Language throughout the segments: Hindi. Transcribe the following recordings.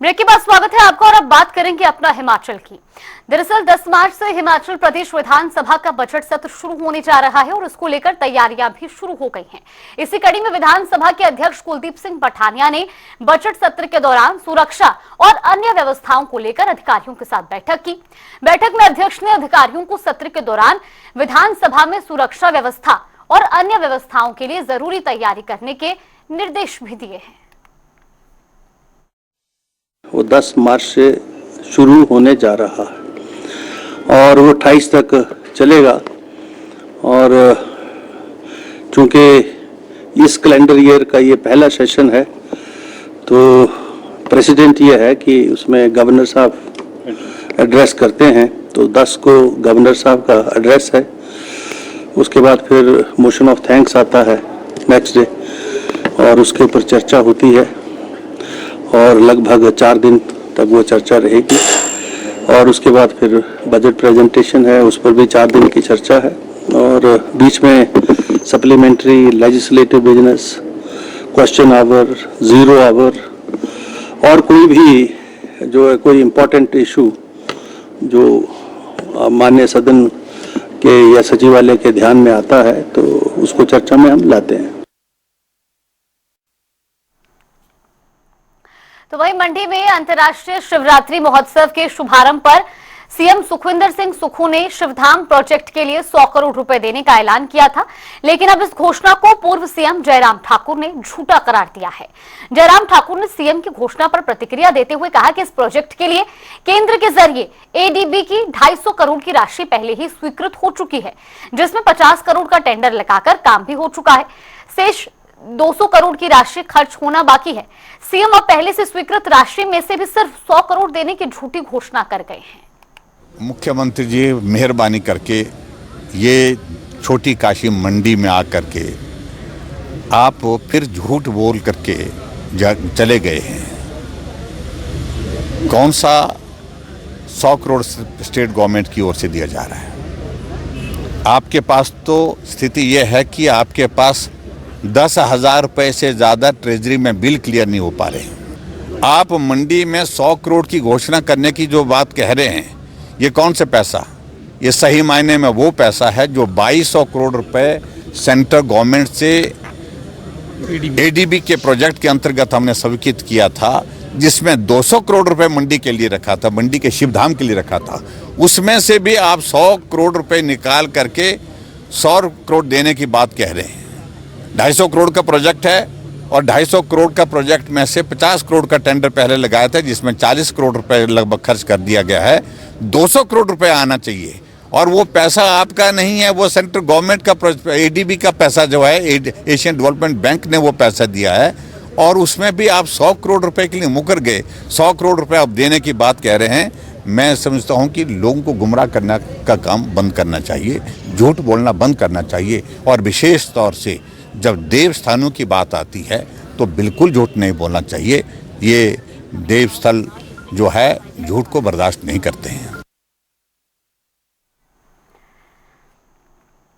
ब्रेक के बाद स्वागत है आपका और अब बात करेंगे अपना हिमाचल की। दरअसल 10 मार्च से हिमाचल प्रदेश विधानसभा का बजट सत्र शुरू होने जा रहा है और इसको लेकर तैयारियां भी शुरू हो गई हैं। इसी कड़ी में विधानसभा के अध्यक्ष कुलदीप सिंह पठानिया ने बजट सत्र के दौरान सुरक्षा और अन्य व्यवस्थाओं को लेकर अधिकारियों के साथ बैठक की। बैठक में अध्यक्ष ने अधिकारियों को सत्र के दौरान विधानसभा में सुरक्षा व्यवस्था और अन्य व्यवस्थाओं के लिए जरूरी तैयारी करने के निर्देश भी दिए हैं। वो 10 मार्च से शुरू होने जा रहा है और वो 28 तक चलेगा। और चूंकि इस कैलेंडर ईयर का ये पहला सेशन है तो प्रेसिडेंट ये है कि उसमें गवर्नर साहब एड्रेस करते हैं, तो 10 को गवर्नर साहब का एड्रेस है। उसके बाद फिर मोशन ऑफ थैंक्स आता है नेक्स्ट डे और उसके ऊपर चर्चा होती है और लगभग 4 दिन तक वो चर्चा रहेगी। और उसके बाद फिर बजट प्रेजेंटेशन है, उस पर भी 4 दिन की चर्चा है और बीच में supplementary legislative business, question hour, zero hour और कोई भी जो है कोई इम्पोर्टेंट इशू जो माननीय सदन के या सचिवालय के ध्यान में आता है तो उसको चर्चा में हम लाते हैं। तो वहीं मंडी में अंतर्राष्ट्रीय शिवरात्रि महोत्सव के शुभारंभ पर सीएम सुखविंदर सिंह सुक्खू ने शिवधाम प्रोजेक्ट के लिए 100 करोड़ रुपए देने का ऐलान किया था, लेकिन अब इस घोषणा को पूर्व सीएम जयराम ठाकुर ने झूठा करार दिया है। जयराम ठाकुर ने सीएम की घोषणा पर प्रतिक्रिया देते हुए कहा कि इस प्रोजेक्ट के लिए केंद्र के जरिए एडीबी की 250 करोड़ की राशि पहले ही स्वीकृत हो चुकी है, जिसमें 50 करोड़ का टेंडर लगाकर काम भी हो चुका है। शेष 200 करोड़ की राशि खर्च होना बाकी है। सीएम अब पहले से स्वीकृत राशि में से भी सिर्फ 100 करोड़ देने की झूठी घोषणा कर गए हैं। मुख्यमंत्री जी मेहरबानी करके ये छोटी काशी मंडी में आकर के आप फिर झूठ बोल करके चले गए हैं। कौन सा 100 करोड़ स्टेट गवर्नमेंट की ओर से दिया जा रहा है? आपके पास तो स्थिति यह है कि आपके पास 10,000 रुपये से ज़्यादा ट्रेजरी में बिल क्लियर नहीं हो पा रहे। आप मंडी में 100 करोड़ की घोषणा करने की जो बात कह रहे हैं, ये कौन से पैसा? ये सही मायने में वो पैसा है जो 2200 करोड़ रुपए सेंट्रल गवर्नमेंट से एडीबी के प्रोजेक्ट के अंतर्गत हमने स्वीकृत किया था, जिसमें 200 करोड़ रुपए मंडी के लिए रखा था, मंडी के शिवधाम के लिए रखा था। उसमें से भी आप 100 करोड़ रुपए निकाल करके 100 करोड़ देने की बात कह रहे हैं। 250 करोड़ का प्रोजेक्ट है और 250 करोड़ का प्रोजेक्ट में से 50 करोड़ का टेंडर पहले लगाया था, जिसमें 40 करोड़ रुपए लगभग खर्च कर दिया गया है। 200 करोड़ रुपए आना चाहिए और वो पैसा आपका नहीं है, वो सेंट्रल गवर्नमेंट का एडीबी का पैसा जो है, एशियन डेवलपमेंट बैंक ने वो पैसा दिया है और उसमें भी आप 100 करोड़ रुपए के लिए मुकर गए। 100 करोड़ रुपए आप देने की बात कह रहे हैं। मैं समझता हूं कि लोगों को गुमराह करने का काम बंद करना चाहिए, झूठ बोलना बंद करना चाहिए और विशेष तौर से जब देव स्थानों की बात आती है तो बिल्कुल झूठ नहीं बोलना चाहिए। ये देव स्थल जो है झूठ को बर्दाश्त नहीं करते हैं।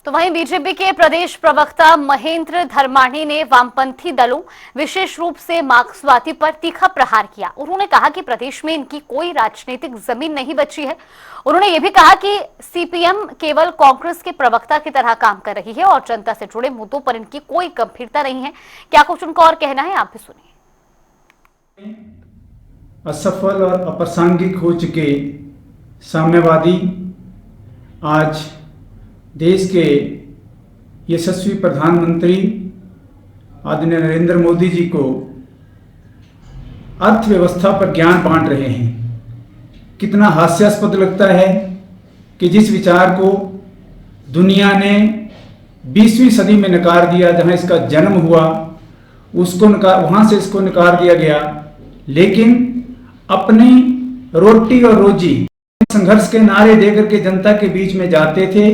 तो वहीं बीजेपी के प्रदेश प्रवक्ता महेंद्र धर्माणी ने वामपंथी दलों, विशेष रूप से मार्क्सवादी पर तीखा प्रहार किया। उन्होंने कहा कि प्रदेश में इनकी कोई राजनीतिक जमीन नहीं बची है। उन्होंने ये भी कहा कि सीपीएम केवल कांग्रेस के प्रवक्ता की तरह काम कर रही है और जनता से जुड़े मुद्दों पर इनकी कोई गंभीरता नहीं है। क्या कुछ उनका और कहना है, आप भी सुनिए। असफल और अप्रासंगिक हो चुके साम्यवादी आज देश के यशस्वी प्रधानमंत्री आदरणीय नरेंद्र मोदी जी को अर्थव्यवस्था पर ज्ञान बांट रहे हैं। कितना हास्यास्पद लगता है कि जिस विचार को दुनिया ने 20वीं सदी में नकार दिया, जहां इसका जन्म हुआ, उसको वहां से इसको नकार दिया गया, लेकिन अपनी रोटी और रोजी संघर्ष के नारे देकर के जनता के बीच में जाते थे,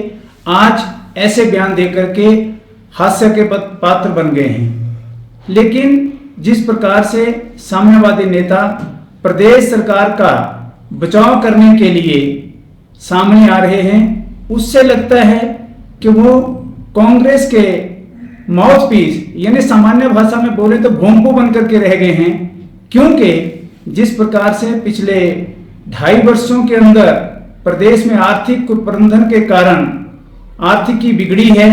आज ऐसे बयान देकर के हास्य के पात्र बन गए हैं। लेकिन जिस प्रकार से साम्यवादी नेता प्रदेश सरकार का बचाव करने के लिए सामने आ रहे हैं, उससे लगता है कि वो कांग्रेस के माउथपीस यानी सामान्य भाषा में बोले तो भोंपू बन करके रह गए हैं, क्योंकि जिस प्रकार से पिछले 2.5 वर्षों के अंदर प्रदेश में आर्थिक कुप्रबंधन के कारण आर्थिकी बिगड़ी है,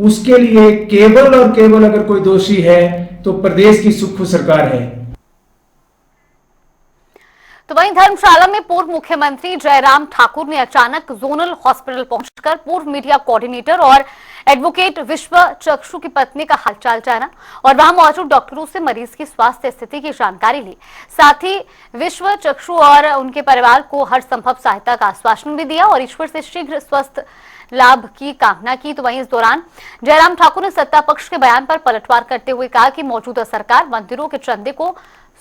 उसके लिए केवल और केवल अगर कोई दोषी है तो प्रदेश की सुक्खू सरकार है। तो वहीं धर्मशाला में पूर्व मुख्यमंत्री जयराम ठाकुर ने अचानक जोनल हॉस्पिटल पहुंचकर पूर्व मीडिया कोऑर्डिनेटर और एडवोकेट विश्व चक्षु की पत्नी का हालचाल जाना और वहां मौजूद डॉक्टरों से मरीज की स्वास्थ्य स्थिति की जानकारी ली। साथ ही विश्व चक्षु और उनके परिवार को हर संभव सहायता का आश्वासन भी दिया और ईश्वर से शीघ्र स्वस्थ लाभ की कामना की। तो वहीं इस दौरान जयराम ठाकुर ने सत्ता पक्ष के बयान पर पलटवार करते हुए कहा कि मौजूदा सरकार मंदिरों के चंदे को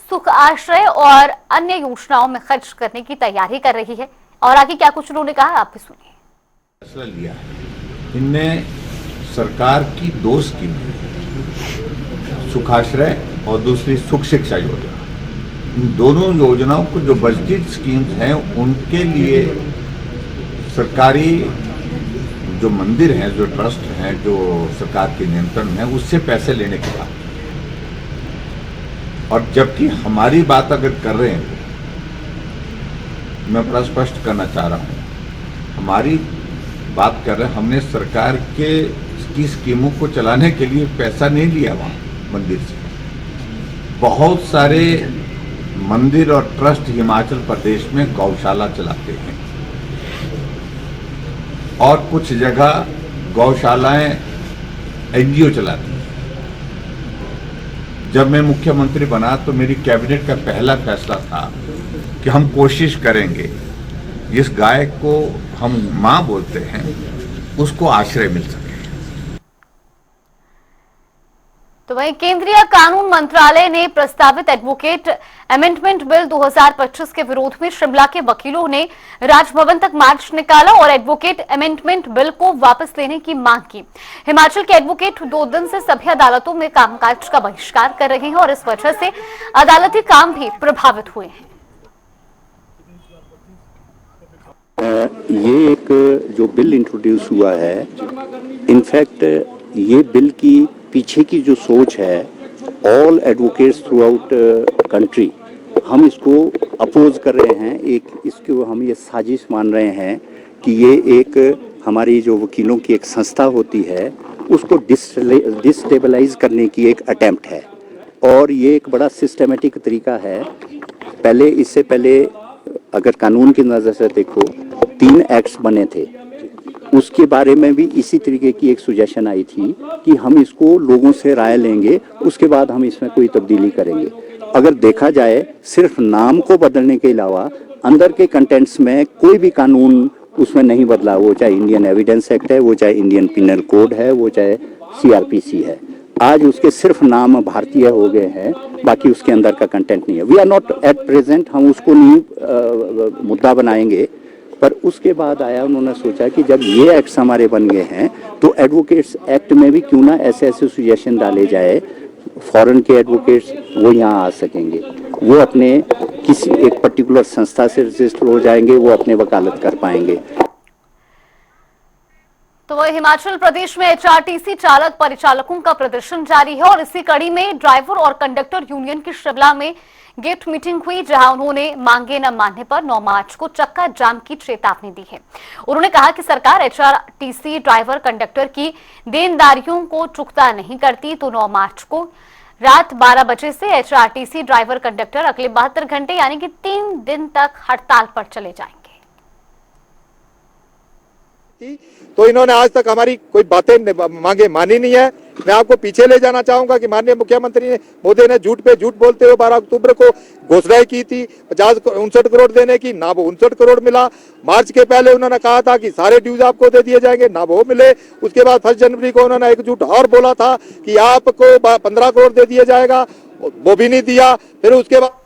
सुख आश्रय और अन्य योजनाओं में खर्च करने की तैयारी कर रही है। और आगे क्या कुछ उन्होंने कहा आप भी सुनिए। फैसला लिया है, इनने सरकार की 2 स्कीमें, सुखाश्रय और दूसरी सुख शिक्षा योजना, इन दोनों योजनाओं को जो बजटेड स्कीम्स हैं उनके लिए सरकारी जो मंदिर हैं, जो ट्रस्ट हैं, जो सरकार के नियंत्रण में है, उससे पैसे लेने की बात। और जबकि हमारी बात अगर कर रहे हैं, मैं बड़ा स्पष्ट करना चाह रहा हूं, हमारी बात कर रहे हैं, हमने सरकार की स्कीमों को चलाने के लिए पैसा नहीं लिया वहां मंदिर से। बहुत सारे मंदिर और ट्रस्ट हिमाचल प्रदेश में गौशाला चलाते हैं और कुछ जगह गौशालाएं एनजीओ चलाती हैं। जब मैं मुख्यमंत्री बना तो मेरी कैबिनेट का पहला फैसला था कि हम कोशिश करेंगे जिस गाय को हम मां बोलते हैं उसको आश्रय मिल सके। तो वहीं केंद्रीय कानून मंत्रालय ने प्रस्तावित एडवोकेट अमेंडमेंट बिल 2025 के विरोध में शिमला के वकीलों ने राजभवन तक मार्च निकाला और एडवोकेट अमेंडमेंट बिल को वापस लेने की मांग की। हिमाचल के एडवोकेट 2 दिन से सभी अदालतों में कामकाज का बहिष्कार कर रहे हैं और इस वजह से अदालती काम भी प्रभावित हुए हैं। ये एक जो बिल इंट्रोड्यूस हुआ है, इनफैक्ट ये बिल की पीछे की जो सोच है, all advocates through out country हम इसको अपोज कर रहे हैं। इसको हम ये साजिश मान रहे हैं कि ये एक हमारी जो वकीलों की एक संस्था होती है उसको डिस्टेबलाइज करने की एक अटेम्प्ट है और ये एक बड़ा सिस्टमेटिक तरीका है। इससे पहले अगर कानून की नज़र से देखो 3 एक्ट्स बने थे, उसके बारे में भी इसी तरीके की एक सुजेशन आई थी कि हम इसको लोगों से राय लेंगे, उसके बाद हम इसमें कोई तब्दीली करेंगे। अगर देखा जाए सिर्फ नाम को बदलने के अलावा अंदर के कंटेंट्स में कोई भी कानून उसमें नहीं बदला, वो चाहे इंडियन एविडेंस एक्ट है, वो चाहे इंडियन पिनल कोड है, वो चाहे CRPC है। आज उसके सिर्फ नाम भारतीय हो गए हैं, बाकी उसके अंदर का कंटेंट नहीं है। We are not at present, हम उसको नहीं मुद्दा बनाएंगे। पर उसके बाद आया, उन्होंने सोचा कि जब ये एक्ट्स हमारे बन गए हैं तो एडवोकेट्स एक्ट में भी क्यों ना ऐसे सुजेशन डाले जाए, फॉरेन के एडवोकेट्स वो यहाँ आ सकेंगे, वो अपने किसी एक पर्टिकुलर संस्था से रजिस्टर हो जाएंगे, वो अपने वकालत कर पाएंगे। तो वह हिमाचल प्रदेश में HRTC चालक परिचालकों का प्रदर्शन जारी है और इसी कड़ी में ड्राइवर और कंडक्टर यूनियन की शिमला में गेट मीटिंग हुई, जहां उन्होंने मांगे न मानने पर 9 मार्च को चक्का जाम की चेतावनी दी है। उन्होंने कहा कि सरकार HRTC ड्राइवर कंडक्टर की देनदारियों को चुकता नहीं करती तो 9 मार्च को रात 12 बजे से HRTC ड्राइवर कंडक्टर अगले 72 घंटे यानी कि 3 दिन तक हड़ताल पर चले जाएंगे। तो इन्होंने आज तक हमारी कोई बातें मांगे मानी नहीं है। मैं आपको पीछे ले जाना चाहूंगा कि माननीय मुख्यमंत्री मोदी ने झूठ पे झूठ बोलते हुए 12 अक्टूबर को घोषणाएं की थी 59 करोड़ देने की, ना वो 59 करोड़ मिला। मार्च के पहले उन्होंने कहा था कि सारे ड्यूज आपको दे दिए जाएंगे, ना वो मिले। उसके बाद 1 जनवरी को उन्होंने एक झूठ और बोला था कि आपको 15 करोड़ दे दिया जाएगा, वो भी नहीं दिया। फिर उसके बाद